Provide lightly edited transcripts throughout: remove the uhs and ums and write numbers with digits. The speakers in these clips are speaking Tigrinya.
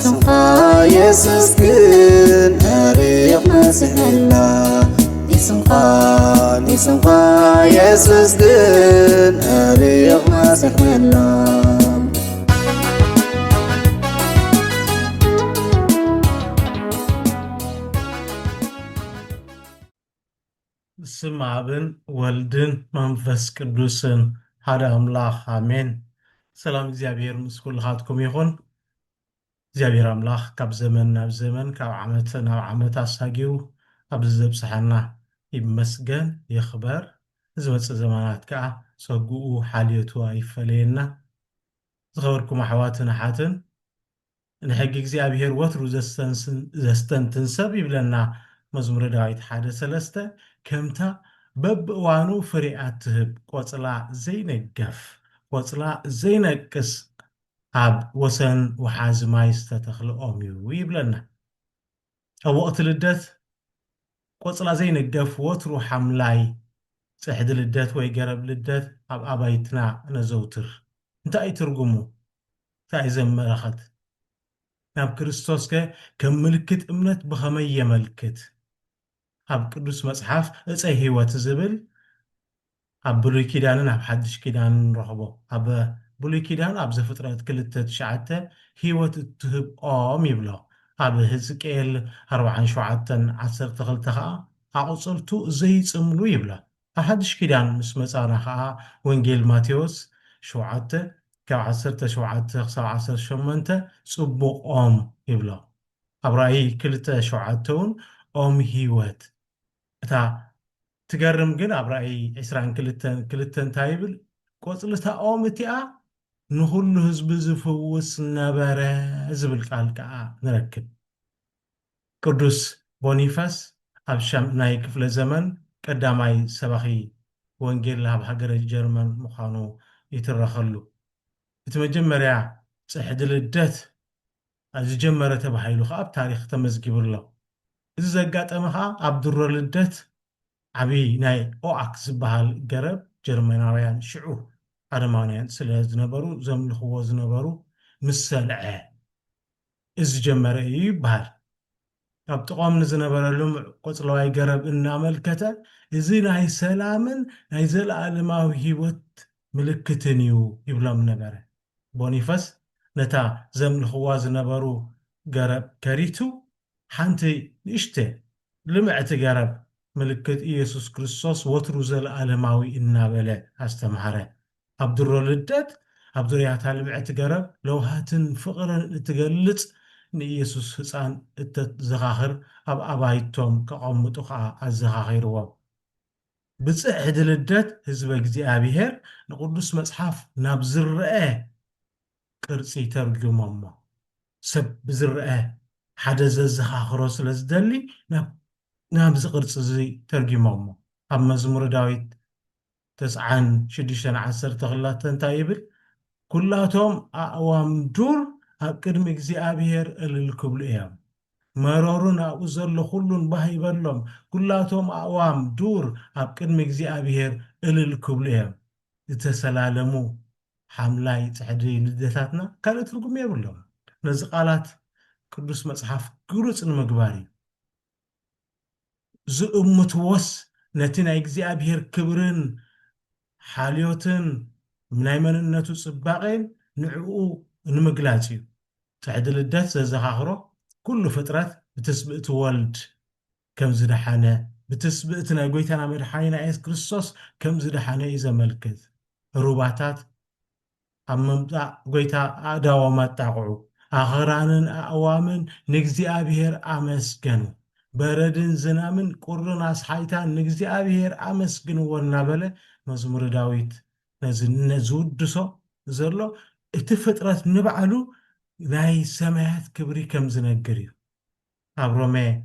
اسمها يسوس كن أريق مسحنا اسمها يسوس كن أريق مسحنا بسم عبن والدن منفس قدوسن هذا أملاح آمين سلام زيابير مسكول هاتكم يخون زيابير أملاح كاب زمن ناب زمن كاب عمت ناب عمت أساقيو كاب زب سحنا يمسجن يخبر زمت زمانات كا سوقو حاليتو يفلينا زغوركم أحواتنا حاتن نحقق زيابير وترو زستن تنسب يبلنا مزمور داويت حادة سلسته كمتا ببوانو فريقات تهب قوصلا زينقف قوصلا زينقس هاب وسن وحاز ما يستتخل أميو يبلنا وقت للدت قوصلا زينقف وترو حملاي سحد للدت ويقرب للدت هاب أبايتنا نزوتر انت أي ترقمو تاي زمرخت ناب كريستوس كملكت امنت بخمية ملكت هاب قدوس مصحف اصي هيوت زبل هاب بلوي كيدانن هاب حدش كيدان رخبو هاب بلوي كيدان هاب زفطرات كلتة تشعته هيوت تهب يبلو هاب هزقيل 47:10 أقصلتو زي صملو يبلا حدش كيدان مس مصانا خا وانجيل ماتيوس 7 كاب 17 صبو يبلا أبراهي كلتة 7 هيوت تا تقرم جن أبرأي عسران كلتن تايبل قوصلتا متيا نخل هزب زفوس نبرة زبل قالكا نركب قدوس بونيفاس أبشام نايك في الزمن قداماي سبخي وانجيل لها بحقر الجرمن مخانو يترخلو يتمجمريا صحد للدت از جمرة بحيلو خاب تاريخ تمزقب الله إذا زقات أمخا عبد الرلدت عبي ناي أوعك زبال قرب جرماناويان شعو عرمانيان سلاز نبرو زملخوز نبرو مسالعه إز جمره يبهر أبتقام نزنبر اللوم قصلواي قرب إنا ملكتا إزي ناي سلامن ناي زل عالماوي هيوت ملكتنيو يبلام نبره بونيفاس نتا زملخواز نبرو قرب كريتو حانتي نشته لمعت قرب ملكت إيسوس كريستوس وترو زل عالماوي إنا بلا أستمحره عبد الرولدت عبد الريات لمعت قرب لو هاتن فقرا تقلت نيسوس حسان التزخاخر أبايتهم كقومتو الزخاخر بصحد للدت حزب እግዚአብሔር نقدس مصحف ناب زرئه قرصي ترجمه سب بزرئه حدا زخاخرو سلازدلي ناب زقرص زي ترجمه اب مزمور داويت 9:6 تغلاتن تايبل كلاتهم أقوام دور أقدم እግዚአብሔር الكبل إيام مرورون أوزل كلون باهي بلهم كلاتهم أقوام دور أقدم እግዚአብሔር الكبل إيام يتسلالمو حملاي تحدي لدتاتنا كانت ترقم يبلهم نزقالات قدوس مصحف قرص المقباري زؤمتوس نتنا እግዚአብሔር كبرن حاليوتن مناي مننتو صباقين نعقو نمقلاتيو تعدل الدات زخاخرو كل فترات بتسبقت والد كم زدحانه بتسبقتنا قويتنا مدحانينا إيس كريستوس كم زدحانه إذا ملكت روباتات أممتا قويتا داوامات تاقعو آخرانن أعوامن نجزي أبيهر أمسكنو بردن زنامن قرن أصحيتان نجزي أبيهر أمسكنو والنابلة مزمور داويت نزود دسو زرلو اتفترات نبعلو ناي سمايات كبري كم زنقريو أبرومي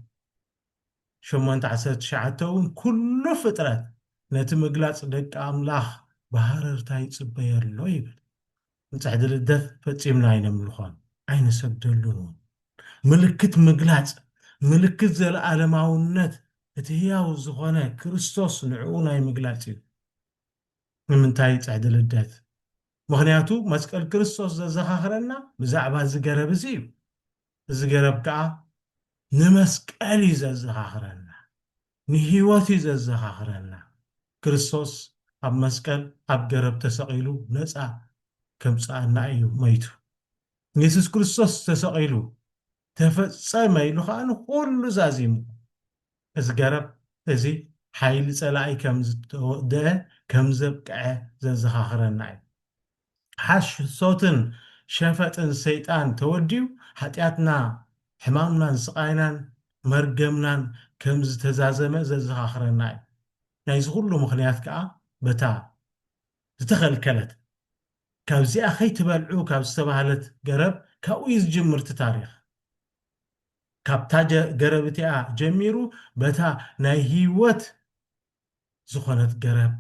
شمان تعسد شعاتون كل فترات نتمقلات صدق أملاخ بهارر تاي صبير لو يبل نتحد للدث فتيمنا عين ملخان عين سبدلون ملكت مقلات ملكت زل عالماونت اتهياو الزخانة كريستوس نعونا مقلاتيو من تاي تعدل الدات مغنياتو مسكال كريستوس زخاخرنا بزعبا زقرب زيو እዚ ገረብ ከዓ ንመስቀል እዩ ዘዘኻኽረና፣ ንህይወት እዩ ዘዘኻኽረና። ክርስቶስ ኣብ መስቀል ኣብ ገረብ ተሰቒሉ ነፃ ከምፃኣና እዩ መይቱ። ኢየሱስ ክርስቶስ ተሰቒሉ ተፈጸመ ኢሉ ከዓ ንኩሉ ዛዚሙ። እዚ ገረብ እዚ ሓይሊ ጸላኢ ከም ዝተወድአ ከም ዘብቅዐ ዘዘኻኽረና እዩ። ሓሶትን ሸፈጥን ሰይጣን ተወዲዩ ሓጢኣትና ሕማምናን ስቃይናን መርገምናን ከም ዝተዛዘመ ዘዘኻኽረና እዩ። ናይዚ ኩሉ ምኽንያት ከዓ በታ ዝተኸልከለት ካብዚኣ ከይትበልዑ ካብ ዝተባሃለት ገረብ ካብኡ እዩ ዝጅምር እቲ ታሪኽ። ካብታ ገረብ እቲኣ ጀሚሩ በታ ናይ ህይወት ዝኾነት ገረብ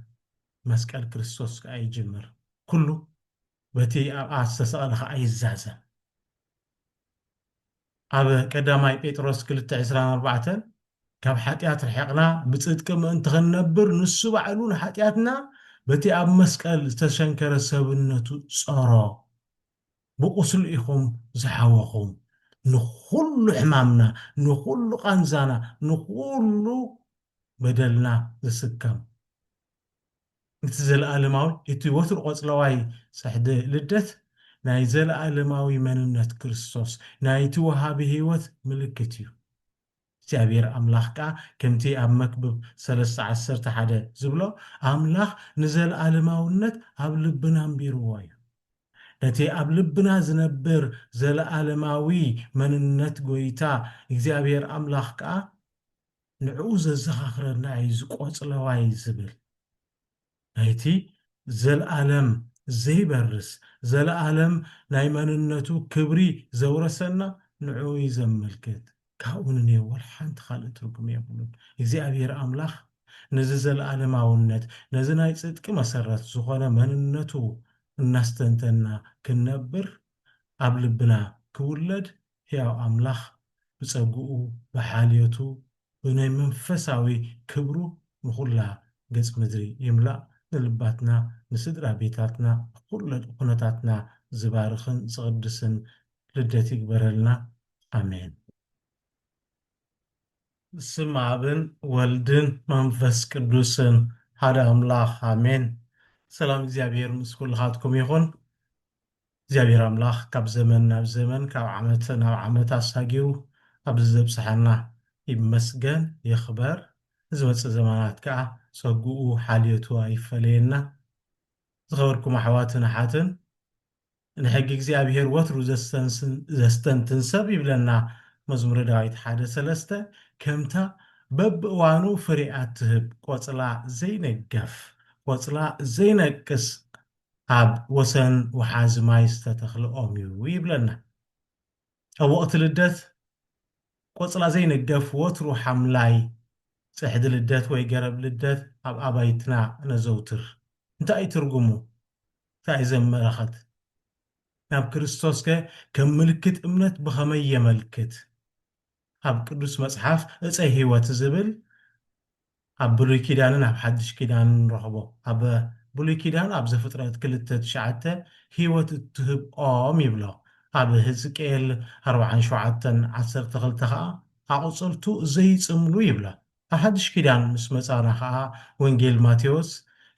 መስቀል ክርስቶስ ከዓ ይጅምር። ኩሉ በቲ ኣብኣ ዝተሰቐለ ከዓ ይዛዘም። ኣብ ቀዳማይ ጴጥሮስ 2:24 ካብ ሓጢኣት ርሒቕና ብጽድቂ ምእንቲ ክንነብር ንሱ ባዕሉ ንሓጢኣትና በቲ ኣብ መስቀል ዝተሸንከረ ሰብነቱ ጸሮ ብቁስሉ ኢኹም ዝሓወኹም ንኩሉ ሕማምና ንኩሉ ቃንዛና ንኩሉ በደልና ዝስከም እቲ ዘለኣለማዊ እቲ ወትሩ ቆፅለዋይ ፅሕዲ ልደት ናይ ዘለኣለማዊ መንነት ክርስቶስ ናይቲ ወሃቢ ህይወት ምልክት እዩ። እግዚአብሔር ኣምላኽ ከዓ ከምቲ ኣብ መክብብ 3:11 ዝብሎ ኣምላኽ ንዘለኣለማውነት ኣብ ልብና ኣንቢርዎ እዩ። ነቲ ኣብ ልብና ዝነብር ዘለኣለማዊ መንነት ጎይታ እግዚአብሔር ኣምላኽ ከዓ ንዕኡ ዘዘኻኽረና እዩ ዝቆፅለዋይ ዝብል ናይቲ ዘለኣለም ዘይበርስ ዘለኣለም ናይ መንነቱ ክብሪ ዘውረሰና ንዕኡ እዩ ዘመልክት። ካብኡ ንኔወል ሓንቲ ካልእ ትርጉም የብሉን። እግዚአብሔር ኣምላኽ ነዚ ዘለኣለማውነት ነዚ ናይ ጽድቂ መሰረት ዝኾነ መንነቱ እናስተንተና ክንነብር ኣብ ልብና ክውለድ ሕያው ኣምላኽ ብፀጉኡ ብሓልዮቱ ብናይ መንፈሳዊ ክብሩ ንኩላ ገጽ ምድሪ ይምላእ። ንልባትና ንስድራ ቤታትና ኩነታትና ዝባርኽን ዝቕድስን ልደት ይግበረልና። ኣሜን። ስም ኣብን ወልድን መንፈስ ቅዱስን ሓደ ኣምላኽ ኣሜን። ሰላም እግዚአብሔር ምስ ኩልኻትኩም ይኹን። እግዚአብሔር ኣምላኽ ካብ ዘመን ናብ ዘመን ካብ ዓመት ናብ ዓመት ኣሳጊሩ ኣብዚ ዘብፅሐና ይመስገን ይኽበር። ዝመፅእ ዘመናት ከዓ ፀጉኡ ሓልዮቱ ኣይፈለየና። ዝኸበርኩም ኣሕዋትን ኣሓትን ንሕጊ እግዚአብሔር ወትሩ ዘስተንትን ሰብ ይብለና መዝሙረ ዳዊት 1:3 ከምታ በብእዋኑ ፍሬኣት ትህብ ቆፅላ ዘይነገፍ ቆፅላ ዘይነቅስ ኣብ ወሰን ወሓዚ ማይ ዝተተኽለ ኦም እዩ ይብለና። ኣብ ወቕቲ ልደት ቆፅላ ዘይነገፍ ወትሩ ሓምላይ ፅሕዲ ልደት ወይ ገረብ ልደት ኣብ ኣባይትና ነዘውትር። እንታይ እዩ ትርጉሙ? እንታይ እዩ ዘመላኽት? ናብ ክርስቶስ ከም ምልክት እምነት ብኸመይ የመልክት? ኣብ ቅዱስ መጽሓፍ ዕፀ ህይወት ዝብል ኣብ ብሉይ ኪዳንን ኣብ ሓድሽ ኪዳንን ንረኽቦ። ኣብ ብሉይ ኪዳን ኣብ ዘፍጥረት 2:9 ህይወት እትህብ ኦም ይብሎ። ኣብ ሕዝቅኤል 47:12 ከዓ ኣቝፅልቱ ዘይጽምሉ ይብሎ። ኣብ ሓድሽ ኪዳን ምስ መጻና ከዓ ወንጌል ማቴዎስ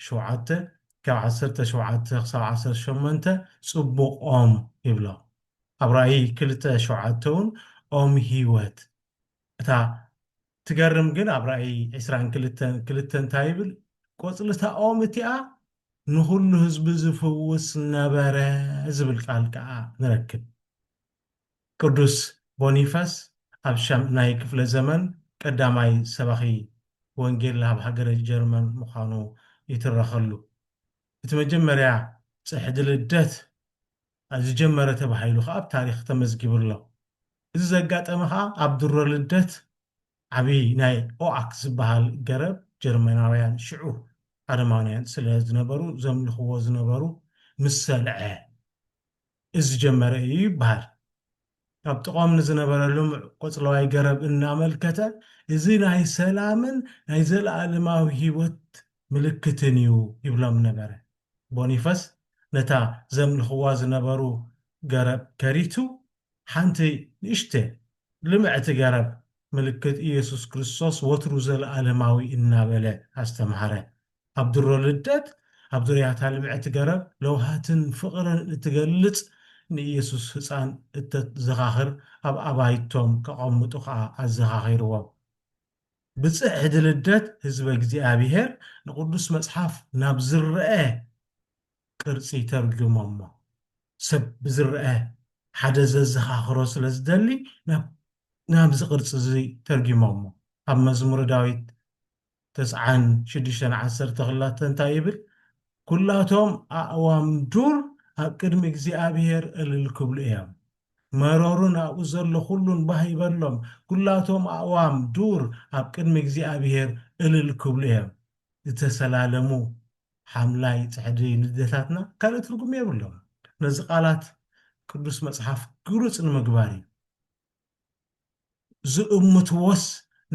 7:17-18 ጽቡቕ ኦም ይብሎ። ኣብ ራእይ 2:7 እውን ኦም ህይወት። እታ ትገርም ግን ኣብ ራእይ 22:2 እንታይ ይብል? ቆፅልታ ኦም እቲኣ ንኩሉ ህዝቢ ዝፍውስ ነበረ ዝብል ቃል ከዓ ንረክብ። ቅዱስ ቦኒፋስ ኣብ ናይ ክፍለ ዘመን ቀዳማይ ሰባኺ ወንጌል ኣብ ሃገረ ጀርመን ምዃኑ ይትረኸሉ። እቲ መጀመርያ ፅሕዲ ልደት ዝጀመረ ተባሂሉ ከዓ ኣብ ታሪክ ተመዝጊቡሎ። እዚ ዘጋጠመ ከዓ ኣብ ድሮ ልደት ዓብይ ናይ ኦኣክ ዝበሃል ገረብ ጀርመናውያን ሽዑ ኣረማውያን ስለ ዝነበሩ ዘምልኽዎ ዝነበሩ ምስ ሰልዐ እዚ ጀመረ እዩ ይበሃል። ኣብ ጥቖም ንዝነበረሉ ቆፅለዋይ ገረብ እናመልከተ እዚ ናይ ሰላምን ናይ ዘለኣለማዊ ህይወት ምልክትን እዩ ይብሎም ነበረ። ቦኒፋስ ነታ ዘምልኽዋ ዝነበሩ ገረብ ከሪቱ ሓንቲ ንእሽተ ልምዕቲ ገረብ ምልክት ኢየሱስ ክርስቶስ ወትሩ ዘለኣለማዊ እናበለ ኣስተምሃረ። ኣብ ድሮ ልደት ኣብ ዙርያታ ልምዕቲ ገረብ ለውሃትን ፍቕርን እትገልጽ ንኢየሱስ ህፃን እተዘኻኽር ኣብ ኣባይቶም ከቐምጡ ከዓ ኣዘኻኺርዎም። ብፅሕዲ ልደት ህዝበ እግዚኣብሔር ንቅዱስ መፅሓፍ ናብ ዝርአ ቅርፂ ተርጉሞሞ ሰብ ብዝርአ ሓደ ዘዘኻኽሮ ስለ ዝደሊ ናብዚ ቅርፂ እዚ ተርጊሞሞ። ኣብ መዝሙረ ዳዊት 96:12 እንታይ ይብል? ኩላቶም ኣእዋም ዱር ኣብ ቅድሚ እግዚኣብሔር እልል ክብሉ እዮም፣ መሮርን ኣብኡ ዘሎ ኩሉን ባህ ይበሎም። ኩላቶም ኣእዋም ዱር ኣብ ቅድሚ እግዚኣብሔር እልል ክብሉ እዮም። ዝተሰላለሙ ሓምላይ ፅሕዲ ልደታትና ካልእ ትርጉም የብሎም። ነዚ ቃላት ቅዱስ መፅሓፍ ግሩፅ ንምግባር እዩ ዝእምትዎስ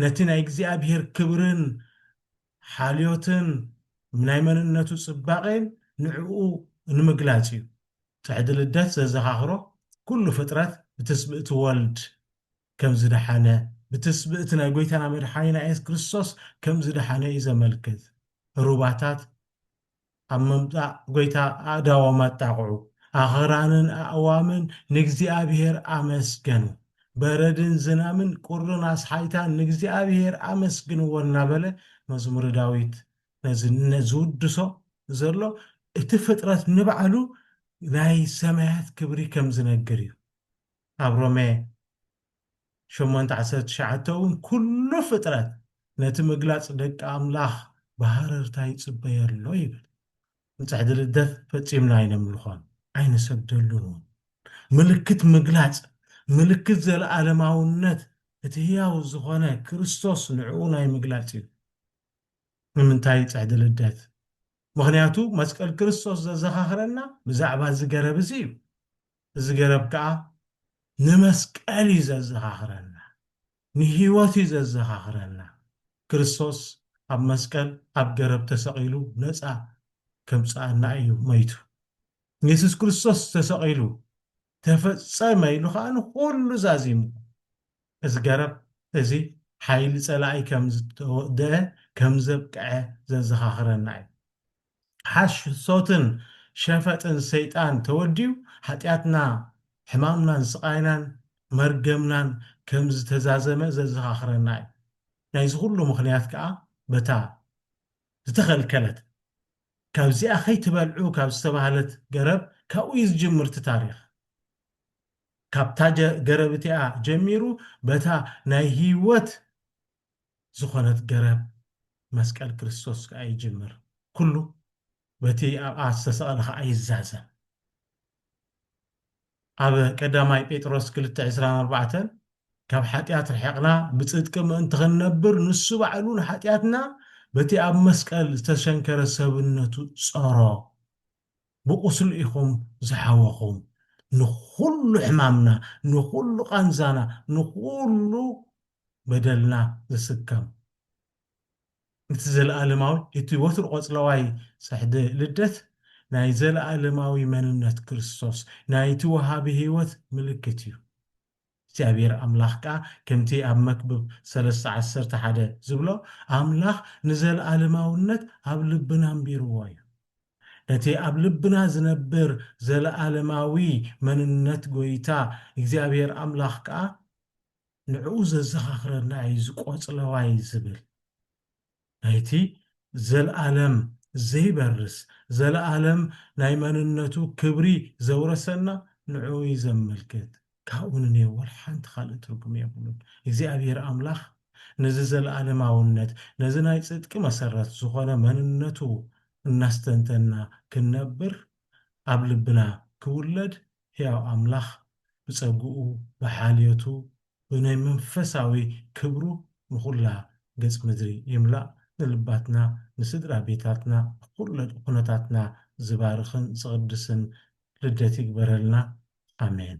ነቲ ናይ እግዚኣብሔር ክብርን ሓልዮትን ናይ መንነቱ ፅባቐን ንዕኡ ንምግላፅ እዩ። ፅሕዲ ልደት ዘዘኻኽሮ ኩሉ ፍጥረት ብትስብእቲ ወልድ ከም ዝደሓነ ብትስብእቲ ናይ ጎይታና መድሓኒና ኢየሱስ ክርስቶስ ከም ዝደሓነ እዩ ዘመልክት። ሩባታት ኣብ መምፃእ ጎይታ ኣእዳዎም ኣጣቕዑ፣ ኣኽራንን ኣእዋምን ንእግዚኣብሔር ኣመስገኑ፣ በረድን ዝናምን ቁርን ኣስሓይታን ንእግዚኣብሔር ኣመስግንዎ እናበለ መዝሙረ ዳዊት ዝውድሶ ዘሎ እቲ ፍጥረት ንባዕሉ ናይ ሰማያት ክብሪ ከም ዝነግር እዩ። ኣብ ሮሜ 8:19 እውን ኩሉ ፍጥረት ነቲ ምግላፅ ደቂ ኣምላኽ ብሃረርታ ይፅበየሎ ይብል። ንፅሕዲ ልደት ፈፂምና ኣይነምልኾን ኣይንሰግደሉን እውን ምልክት ምግላፅ ምልክት ዘለኣለማውነት እቲ ህያው ዝኾነ ክርስቶስ ንዕኡ ናይ ምግላፅ እዩ። ንምንታይ ፅሕዲ ልደት? ምክንያቱ መስቀል ክርስቶስ ዘዘኻኽረና ብዛዕባ ዝገረብ እዚ እዩ። እዚ ገረብ ከዓ ንመስቀል እዩ ዘዘኻኽረና፣ ንህይወት እዩ ዘዘኻኽረና። ክርስቶስ ኣብ መስቀል ኣብ ገረብ ተሰቒሉ ነፃ ከምፃኣና እዩ መይቱ። ኢየሱስ ክርስቶስ ተሰቒሉ ተፈፀመ ኢሉ ከዓ ንኩሉ ዛዚሙ። እዚ ገረብ እዚ ሓይሊ ፀላኢ ከም ዝተወድአ ከም ዘብቅዐ ዘዘኻኽረና እዩ። ሓሶትን ሸፈጥን ሰይጣን ተወዲዩ ሓጢኣትና ሕማምናን ስቃይናን መርገምናን ከም ዝተዛዘመ ዘዘኻኽረና እዩ። ናይዚ ኩሉ ምክንያት ከዓ በታ ዝተኸልከለት ካብዚኣ ከይትበልዑ ካብ ዝተባሃለት ገረብ ካብኡ እዩ ዝጅምር እቲ ታሪክ። ካብታ ገረብ እቲኣ ጀሚሩ በታ ናይ ህይወት ዝኾነት ገረብ መስቀል ክርስቶስ ከዓ ይጅምር። ኩሉ በቲ ኣብኣ ዝተሰቐለ ከዓ ይዛዘም። ኣብ ቀዳማይ ጴጥሮስ 2:24 ካብ ሓጢኣት ርሕቕና ብፅድቂ ምእንቲ ክንነብር ንሱ ባዕሉ ንሓጢኣትና በቲ ኣብ መስቀል ዝተሸንከረ ሰብነቱ ፀሮ ብቁስሉ ኢኹም ዝሓወኹም ንኩሉ ሕማምና ንኩሉ ቃንዛና ንኩሉ በደልና ዝስከም እቲ ዘለኣለማዊ እቲ ወትሩ ቆፅለዋይ ፅሕዲ ልደት ናይ ዘለኣለማዊ መንነት ክርስቶስ ናይቲ ወሃቢ ህይወት ምልክት እዩ። እግዚኣብሔር ኣምላኽ ከዓ ከምቲ ኣብ መክብብ 3:11 ዝብሎ ኣምላኽ ንዘለኣለማውነት ኣብ ልብና ኣንቢርዎ እዩ። ነቲ ኣብ ልብና ዝነብር ዘለኣለማዊ መንነት ጎይታ እግዚኣብሔር ኣምላኽ ከዓ ንዕኡ ዘዘኻኽረና እዩ ዝቆፅለዋይ ዝብል ናይቲ ዘለኣለም ዘይበርስ ዘለኣለም ናይ መንነቱ ክብሪ ዘውረሰና ንዕኡ እዩ ዘመልክት። ካብኡ ንኔወል ሓንቲ ካልእ ትርጉም የብሉን። እግዚኣብሔር ኣምላኽ ነዚ ዘለኣለማውነት ነዚ ናይ ፅድቂ መሰረት ዝኾነ መንነቱ እናስተንተና ክንነብር ኣብ ልብና ክውለድ ሕያው ኣምላኽ ብፀጉኡ ብሓልዮቱ ብናይ መንፈሳዊ ክብሩ ንኩላ ገፅ ምድሪ ይምላእ። ንልባትና ንስድራ ቤታትና ኩሉ ኩነታትና ዝባርኽን ዝቅድስን ልደት ይግበረልና። ኣሜን።